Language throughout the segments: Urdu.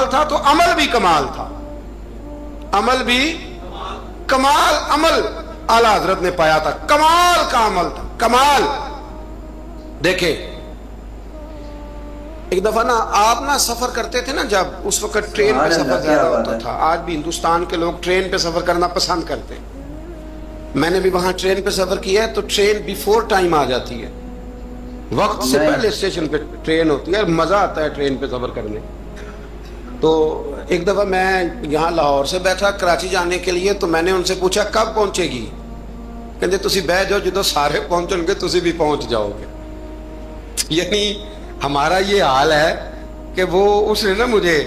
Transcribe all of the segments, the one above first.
کمال تھا تو عمل بھی کمال تھا، عمل بھی کمال، عمل اعلیٰ حضرت نے پایا تھا، کمال کا عمل تھا، کمال۔ دیکھیں ایک دفعہ نا آپ نا سفر کرتے تھے نا، جب اس وقت ٹرین پہ سفر زیادہ ہوتا تھا، آج بھی ہندوستان کے لوگ ٹرین پہ سفر کرنا پسند کرتے ہیں، میں نے بھی وہاں ٹرین پہ سفر کیا ہے، تو ٹرین بیفور ٹائم آ جاتی ہے، وقت سے پہلے اسٹیشن پہ ٹرین ہوتی ہے، مزہ آتا ہے ٹرین پہ سفر کرنے۔ تو ایک دفعہ میں یہاں لاہور سے بیٹھا کراچی جانے کے لیے، تو میں نے ان سے پوچھا کب پہنچے گی؟ کہتے تسی بہ جاؤ، جدو سارے پہنچن گے تسی بھی پہنچ جاؤ گے۔ یعنی ہمارا یہ حال ہے کہ وہ اس نے نا مجھے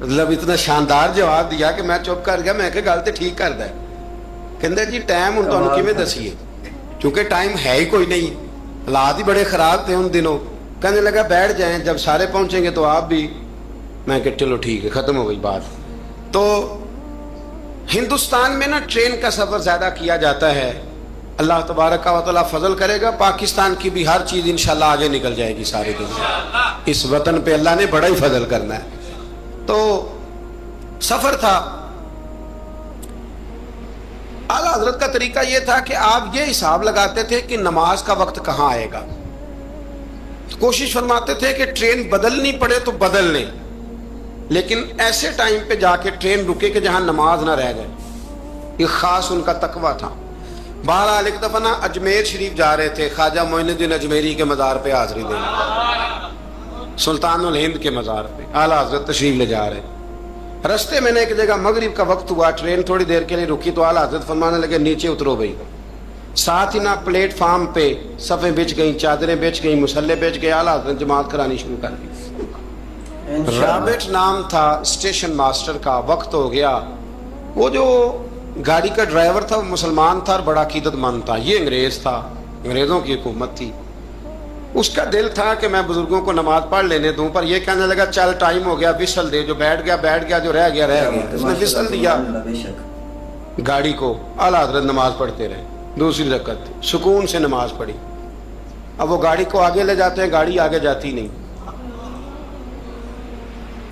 مطلب اتنا شاندار جواب دیا کہ میں چپ کر گیا، میں کہ گل تے ٹھیک کر دے، کہندے جی ٹائم ہن تانوں کیویں دسیے، کیونکہ ٹائم ہے ہی کوئی نہیں، حالات ہی بڑے خراب تھے ان دنوں۔ کہنے لگا بیٹھ جائیں، جب سارے پہنچیں گے تو آپ بھی۔ میں کہ چلو ٹھیک ہے، ختم ہو گئی بات۔ تو ہندوستان میں نا ٹرین کا سفر زیادہ کیا جاتا ہے، اللہ تبارک و تعالیٰ فضل کرے گا، پاکستان کی بھی ہر چیز انشاءاللہ آگے نکل جائے گی سارے دن، اس وطن پہ اللہ نے بڑا ہی فضل کرنا ہے۔ تو سفر تھا، اعلیٰ حضرت کا طریقہ یہ تھا کہ آپ یہ حساب لگاتے تھے کہ نماز کا وقت کہاں آئے گا، کوشش فرماتے تھے کہ ٹرین بدلنی پڑے تو بدل لیں، لیکن ایسے ٹائم پہ جا کے ٹرین رکے کہ جہاں نماز نہ رہ جائے، یہ خاص ان کا تقویٰ تھا۔ بہرحال ایک دفعہ نا اجمیر شریف جا رہے تھے، خواجہ معین الدین اجمیری کے مزار پہ حاضری دینے، سلطان الہند کے مزار پہ اعلیٰ حضرت تشریف لے جا رہے۔ رستے میں نے ایک جگہ مغرب کا وقت ہوا، ٹرین تھوڑی دیر کے لیے رکی، تو اعلیٰ حضرت فرمانے لگے نیچے اترو بھائی۔ ساتھ ہی نا پلیٹ فارم پہ صفیں بچ گئیں، چادریں بچ گئیں، مسلح بچ گئے، اعلیٰ حضرت جماعت کرانی شروع کر دی۔ رابٹ نام تھا اسٹیشن ماسٹر کا، وقت ہو گیا، وہ جو گاڑی کا ڈرائیور تھا وہ مسلمان تھا اور بڑا عقیدت مند تھا، یہ انگریز تھا، انگریزوں کی حکومت تھی۔ اس کا دل تھا کہ میں بزرگوں کو نماز پڑھ لینے دوں، پر یہ کہنے لگا چل ٹائم ہو گیا، وسل دے، جو بیٹھ گیا بیٹھ گیا، جو رہ گیا رہ گیا۔ اس نے وسل دیا گاڑی کو، اعلیٰ حضرت نماز پڑھتے رہے، دوسری رکعت سکون سے نماز پڑھی۔ اب وہ گاڑی کو آگے لے جاتے ہیں، گاڑی آگے جاتی نہیں،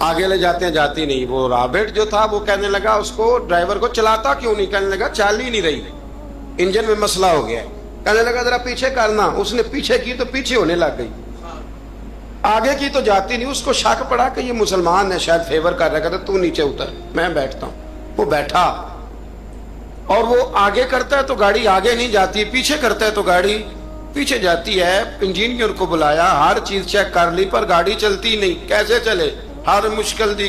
آگے لے جاتے ہیں جاتی نہیں۔ وہ رابٹ جو تھا وہ کہنے لگا اس کو، ڈرائیور کو، چلاتا کیوں نہیں؟ کہنے لگا چال ہی نہیں رہی، انجن میں مسئلہ ہو گیا ہے۔ کہنے لگا ذرا پیچھے کرنا، اس نے پیچھے کی تو پیچھے ہونے لگ گئی، آگے کی تو جاتی نہیں۔ اس کو شک پڑا کہ یہ مسلمان ہے، شاید فیور کر رہا ہے، کہتا تو نیچے اتر، میں بیٹھتا ہوں۔ وہ بیٹھا، اور وہ آگے کرتا ہے تو گاڑی آگے نہیں جاتی، پیچھے کرتا ہے تو گاڑی پیچھے جاتی ہے۔ انجینئر کو بلایا، ہر چیز چیک کر لی، پر گاڑی چلتی نہیں۔ کیسے چلے؟ ہر مشکل دی